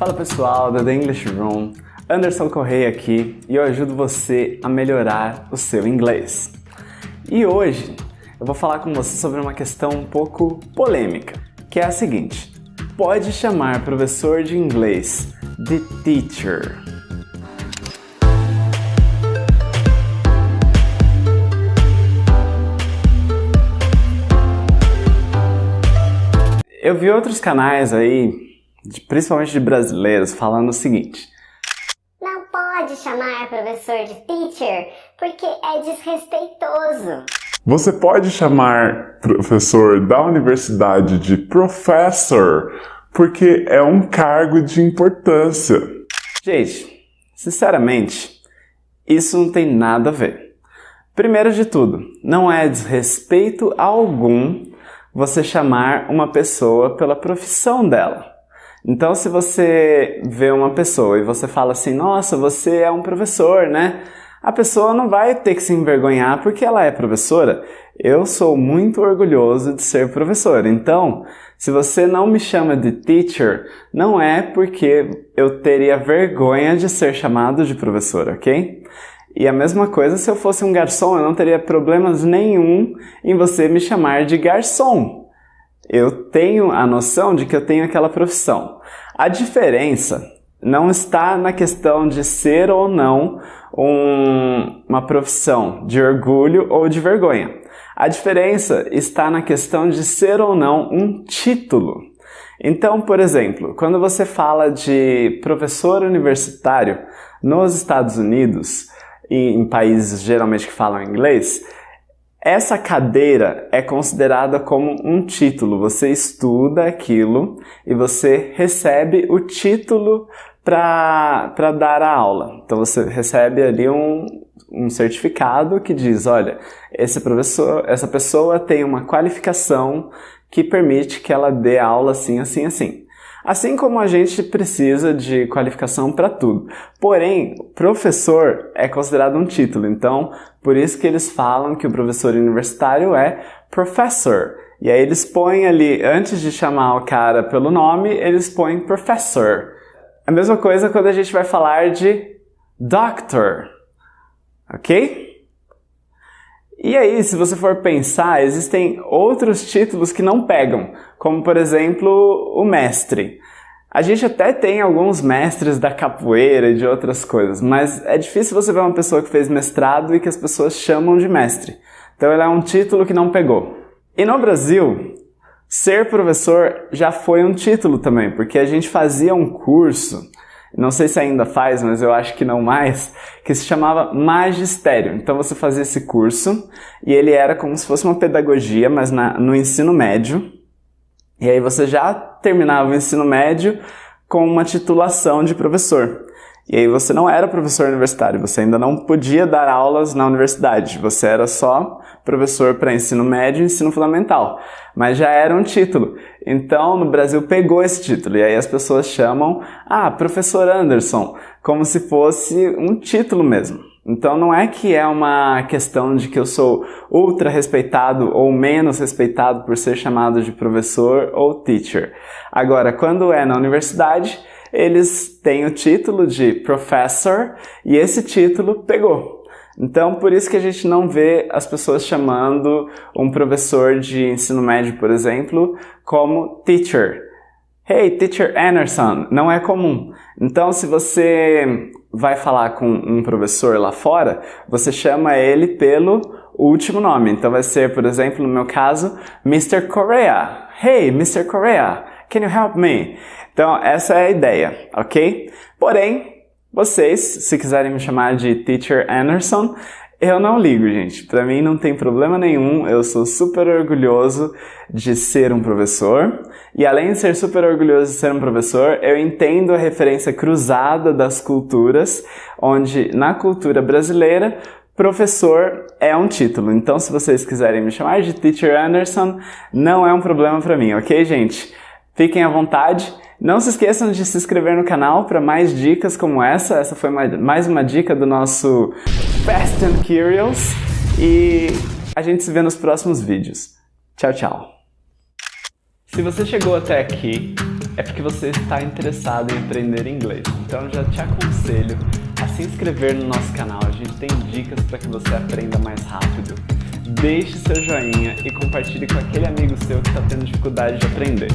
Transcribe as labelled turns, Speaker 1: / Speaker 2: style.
Speaker 1: Fala pessoal da The English Room, Anderson Correia aqui e eu ajudo você a melhorar o seu inglês. E hoje eu vou falar com você sobre uma questão um pouco polêmica, que é a seguinte: pode chamar professor de inglês de teacher? Eu vi outros canais aí, principalmente de brasileiros, falando o seguinte:
Speaker 2: não pode chamar professor de teacher porque é desrespeitoso.
Speaker 3: Você pode chamar professor da universidade de professor porque é um cargo de importância.
Speaker 1: Gente, sinceramente, isso não tem nada a ver. Primeiro de tudo, não é desrespeito algum você chamar uma pessoa pela profissão dela. Então, se você vê uma pessoa e você fala assim, nossa, você é um professor, né? A pessoa não vai ter que se envergonhar porque ela é professora. Eu sou muito orgulhoso de ser professor. Então, se você não me chama de teacher, não é porque eu teria vergonha de ser chamado de professor, ok? E a mesma coisa se eu fosse um garçom, eu não teria problemas nenhum em você me chamar de garçom. Eu tenho a noção de que eu tenho aquela profissão. A diferença não está na questão de ser ou não uma profissão de orgulho ou de vergonha. A diferença está na questão de ser ou não um título. Então, por exemplo, quando você fala de professor universitário nos Estados Unidos, e em países geralmente que falam inglês, essa cadeira é considerada como um título. Você estuda aquilo e você recebe o título para dar a aula. Então você recebe ali um certificado que diz, olha, essa pessoa tem uma qualificação que permite que ela dê aula assim, assim, assim. Assim como a gente precisa de qualificação para tudo. Porém, professor é considerado um título. Então, por isso que eles falam que o professor universitário é professor. E aí eles põem ali, antes de chamar o cara pelo nome, eles põem professor. A mesma coisa quando a gente vai falar de doctor. Ok? E aí, se você for pensar, existem outros títulos que não pegam, como por exemplo, o mestre. A gente até tem alguns mestres da capoeira e de outras coisas, mas é difícil você ver uma pessoa que fez mestrado e que as pessoas chamam de mestre. Então ele é um título que não pegou. E no Brasil, ser professor já foi um título também, porque a gente fazia um curso, não sei se ainda faz, mas eu acho que não mais, que se chamava magistério. Então você fazia esse curso e ele era como se fosse uma pedagogia, mas no ensino médio. E aí você já terminava o ensino médio com uma titulação de professor. E aí você não era professor universitário, você ainda não podia dar aulas na universidade. Você era só professor para ensino médio e ensino fundamental. Mas já era um título. Então, no Brasil pegou esse título. E aí as pessoas chamam, professor Anderson, como se fosse um título mesmo. Então não é que é uma questão de que eu sou ultra respeitado ou menos respeitado por ser chamado de professor ou teacher. Agora, quando é na universidade, eles têm o título de professor e esse título pegou. Então, por isso que a gente não vê as pessoas chamando um professor de ensino médio, por exemplo, como teacher. Hey, Teacher Anderson, não é comum. Então, se você vai falar com um professor lá fora, você chama ele pelo último nome. Então vai ser, por exemplo, no meu caso, Mr. Correa. Hey, Mr. Correa, can you help me? Então, essa é a ideia, ok? Porém, vocês, se quiserem me chamar de Teacher Anderson, eu não ligo, gente. Pra mim não tem problema nenhum, eu sou super orgulhoso de ser um professor. E além de ser super orgulhoso de ser um professor, eu entendo a referência cruzada das culturas, onde na cultura brasileira, professor é um título. Então, se vocês quiserem me chamar de Teacher Anderson, não é um problema pra mim, ok, gente? Fiquem à vontade. Não se esqueçam de se inscrever no canal para mais dicas como essa. Essa foi mais uma dica do nosso Fast and Curious. E a gente se vê nos próximos vídeos. Tchau, tchau! Se você chegou até aqui, é porque você está interessado em aprender inglês. Então já te aconselho a se inscrever no nosso canal. A gente tem dicas para que você aprenda mais rápido. Deixe seu joinha e compartilhe com aquele amigo seu que está tendo dificuldade de aprender.